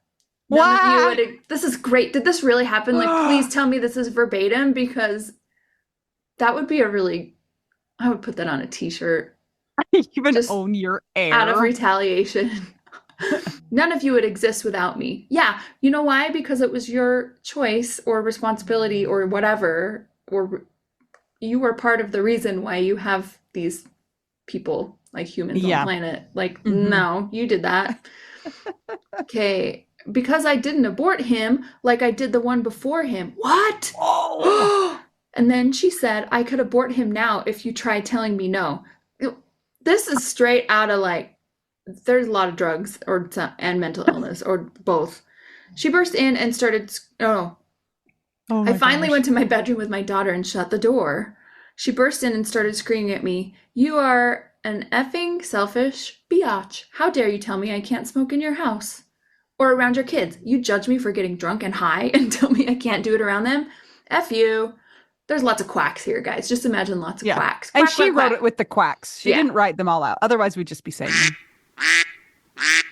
None of you What? would, this is great. Did this really happen? Like, please tell me this is verbatim because that would be a really, I would put that on a t-shirt Even just own your out of heir. retaliation. None of you would exist without me. Yeah, you know why? Because it was your choice or responsibility or whatever, or you were part of the reason why you have these people like humans on the Yeah. planet. Like, Mhm. no, you did that. Okay, because I didn't abort him like I did the one before him. What? Oh. And then she said, I could abort him now if you try telling me no. This is straight out of like, there's a lot of drugs or and mental illness or both. She burst in and started, oh, Oh I my finally gosh. went to my bedroom with my daughter and shut the door. She burst in and started screaming at me, you are an effing selfish biatch. How dare you tell me I can't smoke in your house? Or around your kids. You judge me for getting drunk and high and tell me I can't do it around them? F you. There's lots of quacks here, guys. Just imagine lots of Yeah. quacks. And Quack, she quack, wrote quack. it with the quacks. She Yeah. didn't write them all out. Otherwise, we'd just be saying them.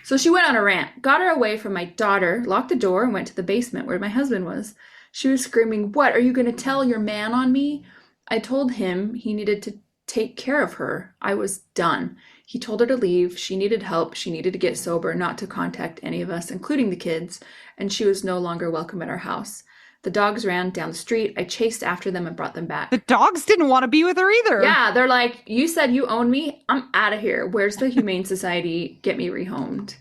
So she went on a rant, got her away from my daughter, locked the door, and went to the basement where my husband was. She was screaming, what, are you going to tell your man on me? I told him he needed to take care of her. I was done. He told her to leave. She needed help. She needed to get sober, not to contact any of us, including the kids, and she was no longer welcome at our house. The dogs ran down the street. I chased after them and brought them back. The dogs didn't want to be with her either. Yeah, they're like, you said you own me? I'm out of here. Where's the Humane Society? Get me rehomed.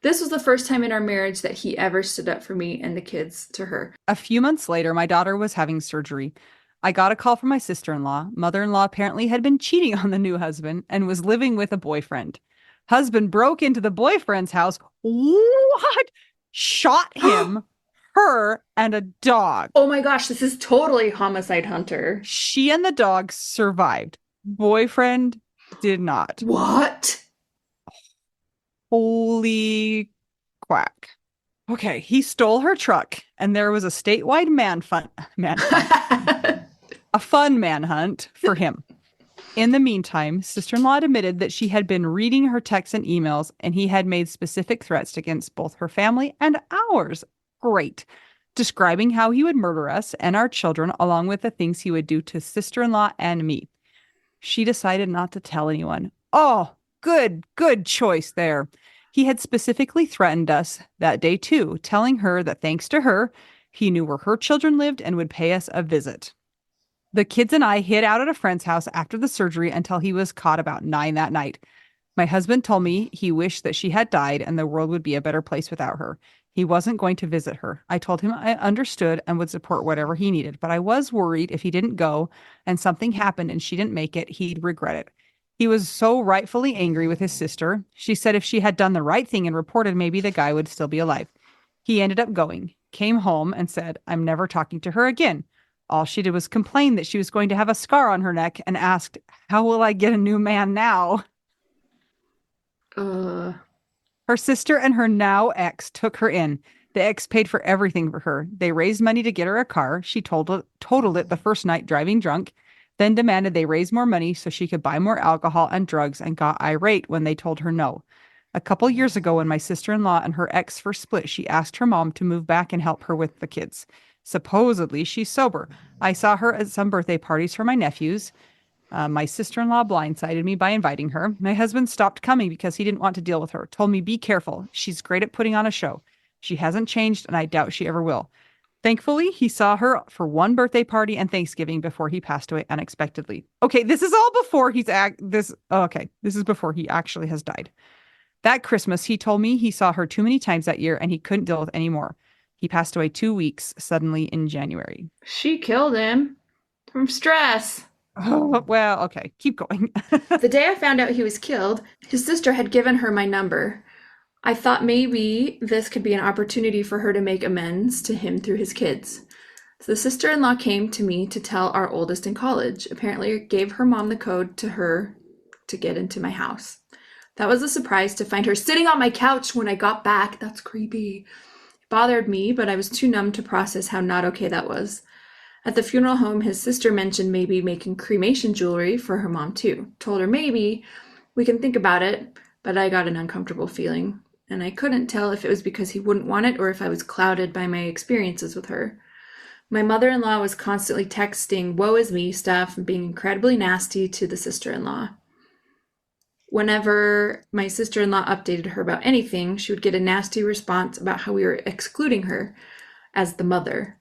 This was the first time in our marriage that he ever stood up for me and the kids to her. A few months later, my daughter was having surgery. I got a call from my sister-in-law. Mother-in-law apparently had been cheating on the new husband and was living with a boyfriend. Husband broke into the boyfriend's house. What? Shot him, her, and a dog. Oh my gosh, this is totally Homicide Hunter. She and the dog survived. Boyfriend did not. What? Holy quack. Okay, he stole her truck, and there was a statewide a fun manhunt for him. In the meantime, sister-in-law admitted that she had been reading her texts and emails, and he had made specific threats against both her family and ours. Great. Describing how he would murder us and our children, along with the things he would do to sister-in-law and me. She decided not to tell anyone. Oh, good choice there. He had specifically threatened us that day too, telling her that thanks to her, he knew where her children lived and would pay us a visit. The kids and I hid out at a friend's house after the surgery until he was caught about 9 that night. My husband told me he wished that she had died and the world would be a better place without her. He wasn't going to visit her. I told him I understood and would support whatever he needed, but I was worried if he didn't go and something happened and she didn't make it, he'd regret it. He was so rightfully angry with his sister. She said if she had done the right thing and reported, maybe the guy would still be alive. He ended up going, came home and said, I'm never talking to her again. All she did was complain that she was going to have a scar on her neck and asked, how will I get a new man now? Her sister and her now ex took her in. The ex paid for everything for her. They raised money to get her a car. She totaled it the first night driving drunk, then demanded they raise more money so she could buy more alcohol and drugs and got irate when they told her no. A couple years ago, when my sister-in-law and her ex first split, she asked her mom to move back and help her with the kids. Supposedly, she's sober. I saw her at some birthday parties for my nephews. My sister-in-law blindsided me by inviting her. My husband stopped coming because he didn't want to deal with her. Told me, be careful. She's great at putting on a show. She hasn't changed, and I doubt she ever will. Thankfully, he saw her for one birthday party and Thanksgiving before he passed away unexpectedly. Okay, this is all before this is before he actually has died. That Christmas, he told me he saw her too many times that year and he couldn't deal with any more. He passed away 2 weeks suddenly in January. She killed him from stress. Oh, well, okay. Keep going. The day I found out he was killed, his sister had given her my number. I thought maybe this could be an opportunity for her to make amends to him through his kids. So the sister-in-law came to me to tell our oldest in college. Apparently gave her mom the code to her to get into my house. That was a surprise to find her sitting on my couch when I got back. That's creepy. It bothered me, but I was too numb to process how not okay that was. At the funeral home, his sister mentioned maybe making cremation jewelry for her mom too. Told her maybe we can think about it, but I got an uncomfortable feeling. And I couldn't tell if it was because he wouldn't want it or if I was clouded by my experiences with her. My mother-in-law was constantly texting woe is me stuff and being incredibly nasty to the sister-in-law. Whenever my sister-in-law updated her about anything, she would get a nasty response about how we were excluding her as the mother.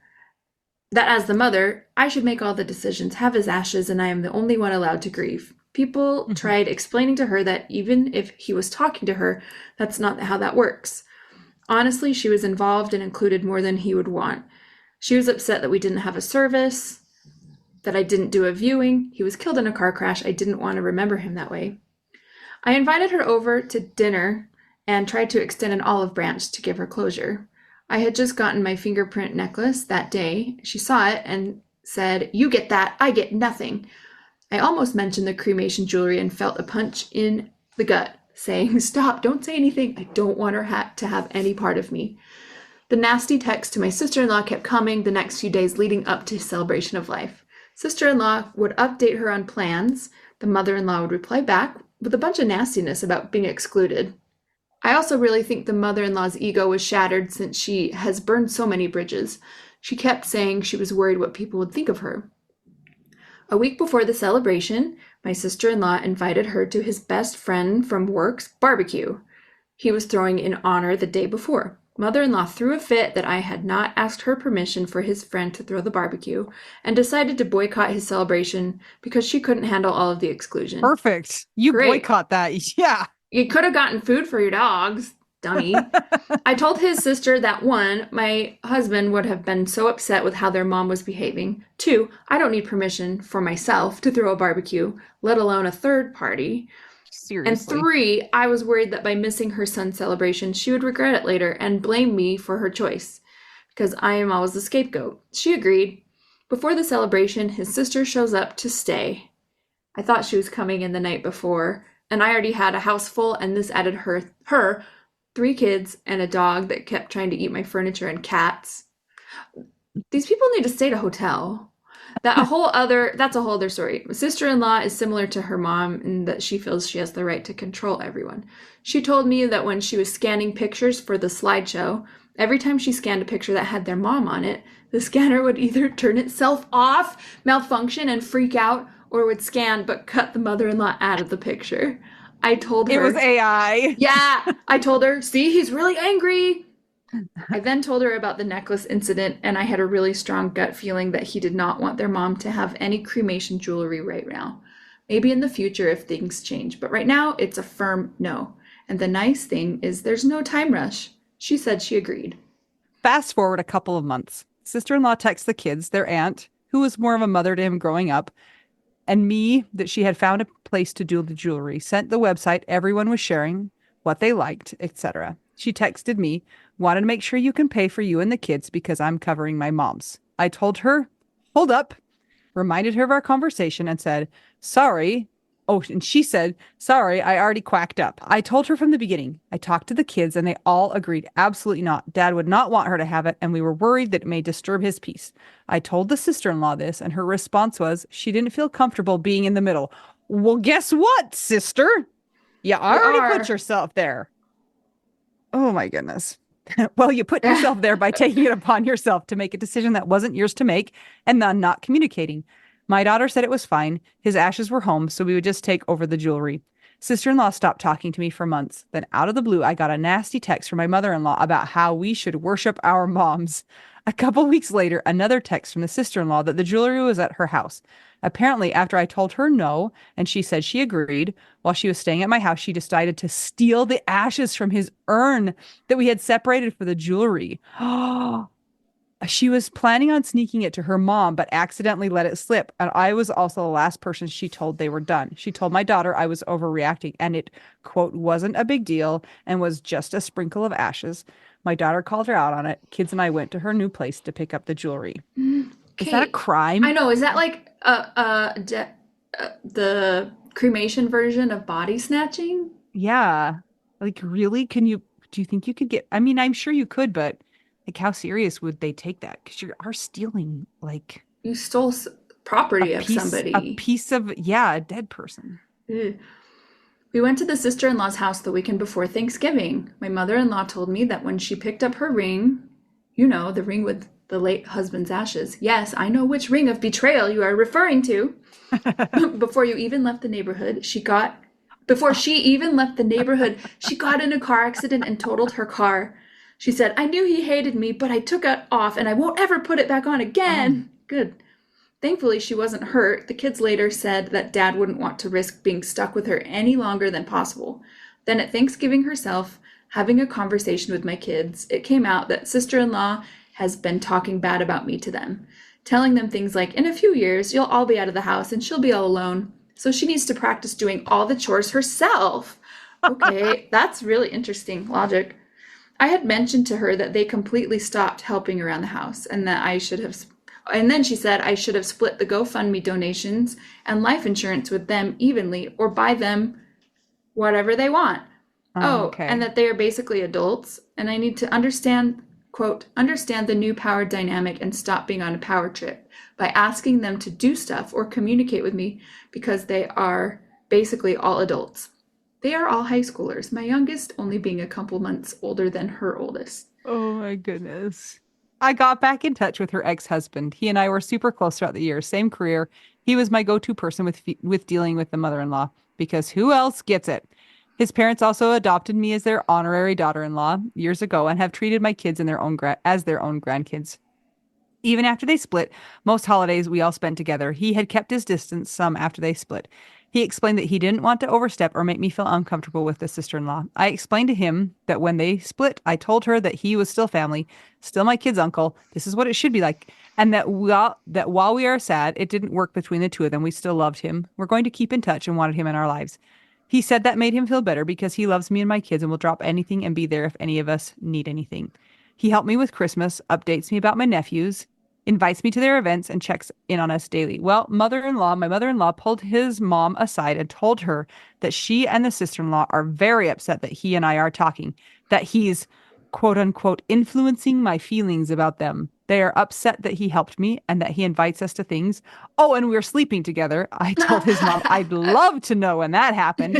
That as the mother, I should make all the decisions, have his ashes, and I am the only one allowed to grieve. People tried explaining to her that even if he was talking to her, that's not how that works. Honestly, she was involved and included more than he would want. She was upset that we didn't have a service, that I didn't do a viewing. He was killed in a car crash. I didn't want to remember him that way. I invited her over to dinner and tried to extend an olive branch to give her closure. I had just gotten my fingerprint necklace that day. She saw it and said, "You get that, I get nothing." I almost mentioned the cremation jewelry and felt a punch in the gut, saying, "Stop, don't say anything. I don't want her to have any part of me." The nasty text to my sister-in-law kept coming the next few days leading up to celebration of life. Sister-in-law would update her on plans. The mother-in-law would reply back with a bunch of nastiness about being excluded. I also really think the mother-in-law's ego was shattered since she has burned so many bridges. She kept saying she was worried what people would think of her. A week before the celebration, my sister-in-law invited her to his best friend from work's barbecue. He was throwing in honor the day before. Mother-in-law threw a fit that I had not asked her permission for his friend to throw the barbecue and decided to boycott his celebration because she couldn't handle all of the exclusion. Perfect. You Great. boycott that. Yeah. You could have gotten food for your dogs, dummy. I told his sister that 1, my husband would have been so upset with how their mom was behaving. 2, I don't need permission for myself to throw a barbecue, let alone a third party. Seriously. And 3, I was worried that by missing her son's celebration, she would regret it later and blame me for her choice, because I am always the scapegoat. She agreed. Before the celebration, his sister shows up to stay. I thought she was coming in the night before, and I already had a house full, and this added her 3 kids and a dog that kept trying to eat my furniture and cats. These people need to stay at a hotel. That's a whole other story. My sister-in-law is similar to her mom in that she feels she has the right to control everyone. She told me that when she was scanning pictures for the slideshow, every time she scanned a picture that had their mom on it, the scanner would either turn itself off, malfunction, and freak out, or would scan but cut the mother-in-law out of the picture. I told her... It was AI. Yeah, I told her, see, he's really angry. I then told her about the necklace incident, and I had a really strong gut feeling that he did not want their mom to have any cremation jewelry right now. Maybe in the future if things change, but right now it's a firm no. And the nice thing is there's no time rush. She said she agreed. Fast forward a couple of months. Sister-in-law texts the kids, their aunt, who was more of a mother to him growing up, and me that she had found a place to do the jewelry, sent the website everyone was sharing, what they liked, etc. She texted me, wanted to make sure you can pay for you and the kids because I'm covering my mom's. I told her, hold up, reminded her of our conversation and said, sorry. Oh, and she said, sorry, I already quacked up. I told her from the beginning. I talked to the kids and they all agreed. Absolutely not. Dad would not want her to have it. And we were worried that it may disturb his peace. I told the sister-in-law this and her response was she didn't feel comfortable being in the middle. Well, guess what, sister? You already put yourself there. Oh my goodness. Well, you put yourself there by taking it upon yourself to make a decision that wasn't yours to make and then not communicating. My daughter said it was fine. His ashes were home, so we would just take over the jewelry. Sister-in-law stopped talking to me for months. Then out of the blue, I got a nasty text from my mother-in-law about how we should worship our moms. A couple weeks later, another text from the sister-in-law that the jewelry was at her house. Apparently, after I told her no, and she said she agreed, while she was staying at my house, she decided to steal the ashes from his urn that we had separated for the jewelry. She was planning on sneaking it to her mom, but accidentally let it slip. And I was also the last person she told they were done. She told my daughter I was overreacting and it, quote, wasn't a big deal and was just a sprinkle of ashes. My daughter called her out on it. Kids and I went to her new place to pick up the jewelry. Is that a Okay, I crime? know. Is that like the cremation version of body snatching? Yeah. Like, really? Do you think you could get, I mean, I'm sure you could, but like, how serious would they take that? Because you are stealing like You stole property of a somebody. piece of, yeah, a dead person. Ugh. We went to the sister-in-law's house the weekend before Thanksgiving. My mother-in-law told me that when she picked up her ring, you know, the ring with the late husband's ashes. Yes, I know which ring of betrayal you are referring to. Before you even left the neighborhood, before she even left the neighborhood, she got in a car accident and totaled her car. She said, I knew he hated me, but I took it off and I won't ever put it back on Oh, again. Good. Thankfully, she wasn't hurt. The kids later said that Dad wouldn't want to risk being stuck with her any longer than possible. Then at Thanksgiving herself, having a conversation with my kids, it came out that sister-in-law has been talking bad about me to them, telling them things like, in a few years, you'll all be out of the house and she'll be all alone. So she needs to practice doing all the chores herself. Okay, that's really interesting logic. I had mentioned to her that they completely stopped helping around the house and that I should have. And then she said I should have split the GoFundMe donations and life insurance with them evenly or buy them whatever they want. Oh, and okay. that they are basically adults and I need to understand, quote, understand the new power dynamic and stop being on a power trip by asking them to do stuff or communicate with me because they are basically all adults. They are all high schoolers, my youngest only being a couple months older than her oldest. Oh my goodness. I got back in touch with her ex-husband. He and I were super close throughout the years, same career. He was my go-to person with dealing with the mother-in-law because who else gets it? His parents also adopted me as their honorary daughter-in-law years ago and have treated my kids in as their own grandkids. Even after they split, most holidays we all spent together. He had kept his distance some after they split. He explained that he didn't want to overstep or make me feel uncomfortable with the sister-in-law. I explained to him that when they split, I told her that he was still family, still my kid's uncle. This is what it should be like, and that while we are sad, it didn't work between the two of them. We still loved him. We're going to keep in touch and wanted him in our lives. He said that made him feel better because he loves me and my kids and will drop anything and be there if any of us need anything. He helped me with Christmas, updates me about my nephews, invites me to their events, and checks in on us daily. Well, my mother-in-law pulled his mom aside and told her that she and the sister-in-law are very upset that he and I are talking, that he's quote unquote influencing my feelings about them. They are upset that he helped me and that he invites us to things. Oh, and we're sleeping together. I told his mom I'd love to know when that happened.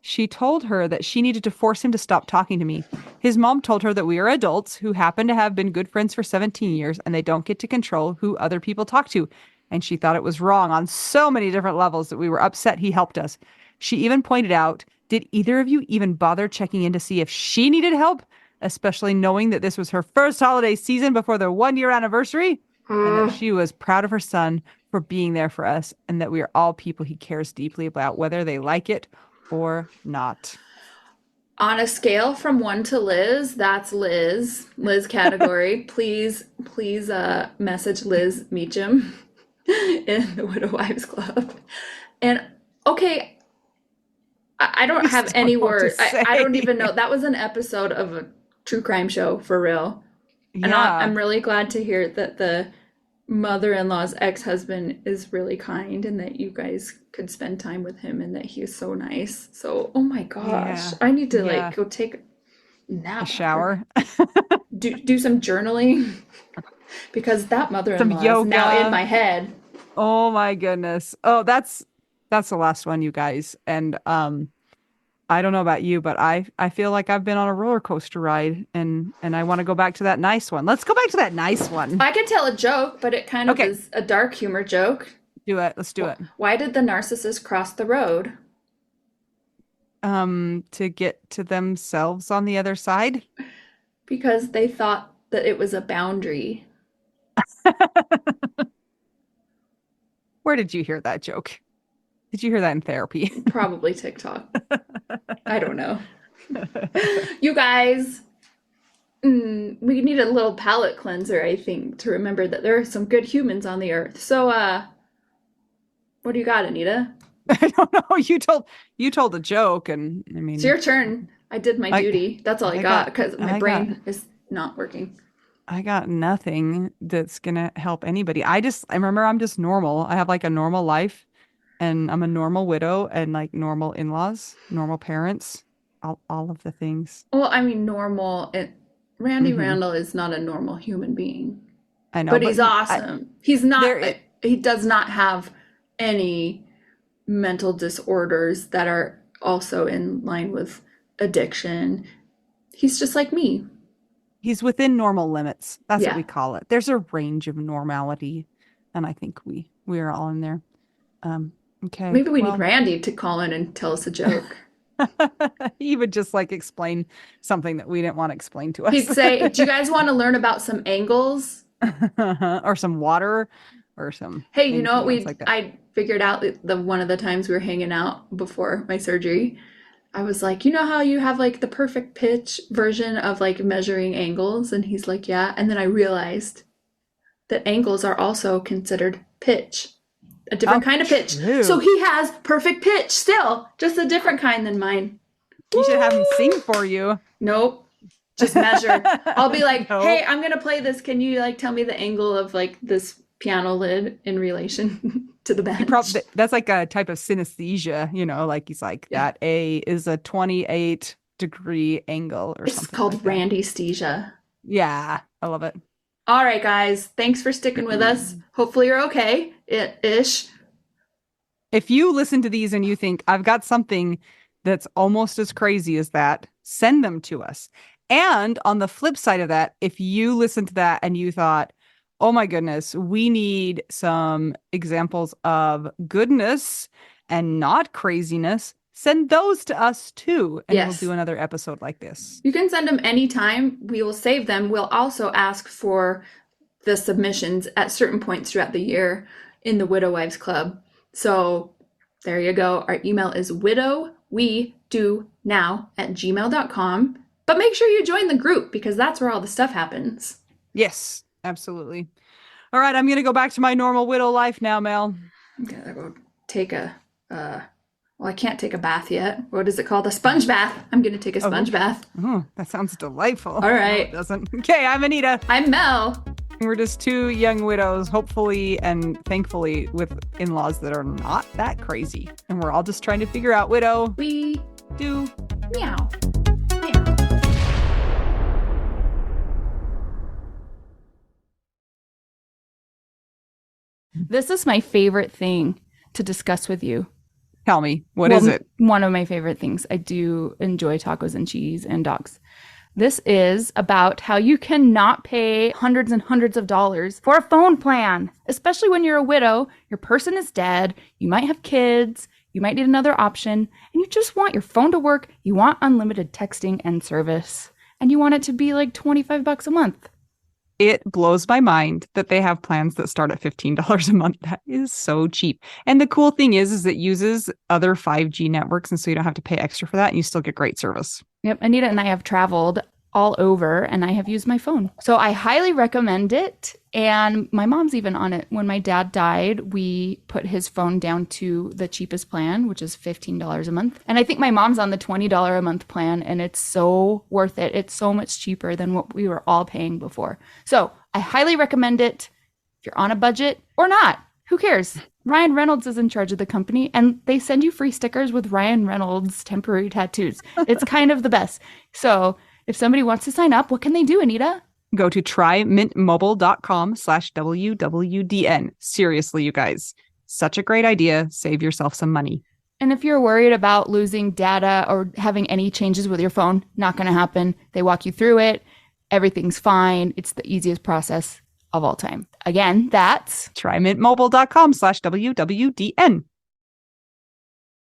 She told her that she needed to force him to stop talking to me. His mom told her that we are adults who happen to have been good friends for 17 years and they don't get to control who other people talk to. And she thought it was wrong on so many different levels that we were upset he helped us. She even pointed out, did either of you even bother checking in to see if she needed help, especially knowing that this was her first holiday season before their 1 year anniversary? And that she was proud of her son for being there for us and that we are all people he cares deeply about, whether they like it or not. On a scale from one to Liz, that's Liz. Liz category. Please message Liz Meacham in the Widow Wives Club. And okay, I don't I have just don't any know what to words. I don't say. even know. That was an episode of a true crime show for real. And Yeah. I'm really glad to hear that the mother-in-law's ex-husband is really kind and that you guys could spend time with him and that he is so nice. So, oh my gosh, Yeah. I need to Yeah. like go take a A nap after shower, do some journaling because that some mother-in-law is now in yoga. my head. Oh my goodness. Oh, that's the last one, you guys. And I don't know about you, but I feel like I've been on a roller coaster ride and I want to go back to that nice one. Let's go back to that nice one. I could tell a joke, but it kind of Okay. is a dark humor joke. Do it. Let's do it. Why did the narcissist cross the road? To get to themselves on the other side. Because they thought that it was a boundary. Where did you hear that joke? Did you hear that in therapy? Probably TikTok. I don't know. You guys, we need a little palate cleanser, I think, to remember that there are some good humans on the earth. So, what do you got, Anita? I don't know. You told a joke, and I mean, It's your turn. I did my duty. That's all I got because my brain is not working. I got nothing that's gonna help anybody. I remember I'm just normal. I have like a normal life, and I'm a normal widow and like normal in-laws, normal parents, all of the things. Well, I mean, Randy Mhm. Randall is not a normal human being, I know, but but he's awesome. He's not, there, he does not have any mental disorders that are also in line with addiction. He's just like me. he's within normal limits. That's what Yeah. we call it. There's a range of normality, and I think we are all in there. Okay. Maybe we need Well, Randy to call in and tell us a joke. he would just like explain something that we didn't want to explain to He'd us. say, "Do you guys want to learn about some angles?" Or some water or Hey, you know anything what else like that. I figured out the one of the times we were hanging out before my surgery. I was like, you know how you have like the perfect pitch version of like measuring angles? And he's like, yeah. And then I realized that angles are also considered pitch, a different kind of pitch. True. So he has perfect pitch still, just a different kind than mine. You should have him sing for you. Nope. Just measure. I'll be like, Nope. hey, I'm gonna play this. Can you like tell me the angle of like this piano lid in relation to the bench? That's like a type of synesthesia, like he's like, that A is a 28-degree angle or It's something called like that. Randy-sthesia. Yeah, I love it. All right, guys. Thanks for sticking with us. Hopefully you're okay, ish. If you listen to these and you think I've got something that's almost as crazy as that, send them to us. And on the flip side of that, if you listen to that and you thought, oh my goodness, we need some examples of goodness and not craziness, send those to us too. And Yes. we'll do another episode like this. You can send them anytime. We will save them. We'll also ask for the submissions at certain points throughout the year in the Widow Wives Club. So there you go. Our email is widowwedonow@gmail.com. But make sure you join the group because that's where all the stuff happens. Yes, absolutely. All right, I'm going to go back to my normal widow life now, Mel. I'm gonna go take well, I can't take a bath yet. What is it called? A sponge bath. I'm gonna take a sponge bath. Oh, that sounds delightful. All right. No, it doesn't. Okay, I'm Anita. I'm Mel. We're just two young widows, hopefully and thankfully with in-laws that are not that crazy. And we're all just trying to figure out, widow, We do. meow. This is my favorite thing to discuss with you. Tell me, what is it? One of my favorite things. I do enjoy tacos and cheese and dogs. This is about how you cannot pay hundreds and hundreds of dollars for a phone plan, especially when you're a widow, your person is dead, you might have kids, you might need another option, and you just want your phone to work, you want unlimited texting and service, and you want it to be like $25 a month. It blows my mind that they have plans that start at $15 a month. That is so cheap. And the cool thing is it uses other 5G networks, and so you don't have to pay extra for that, and you still get great service. Yep, Anita and I have traveled all over, and I have used my phone. So I highly recommend it. And my mom's even on it. When my dad died, we put his phone down to the cheapest plan, which is $15 a month. And I think my mom's on the $20 a month plan, and it's so worth it. It's so much cheaper than what we were all paying before. So I highly recommend it if you're on a budget or not. Who cares? Ryan Reynolds is in charge of the company, and they send you free stickers with Ryan Reynolds temporary tattoos. It's kind of the best. So if somebody wants to sign up, what can they do, Anita? Go to trymintmobile.com/WWDN. Seriously, you guys, such a great idea. Save yourself some money. And if you're worried about losing data or having any changes with your phone, not going to happen. They walk you through it. Everything's fine. It's the easiest process of all time. Again, that's TryMintMobile.com/WWDN.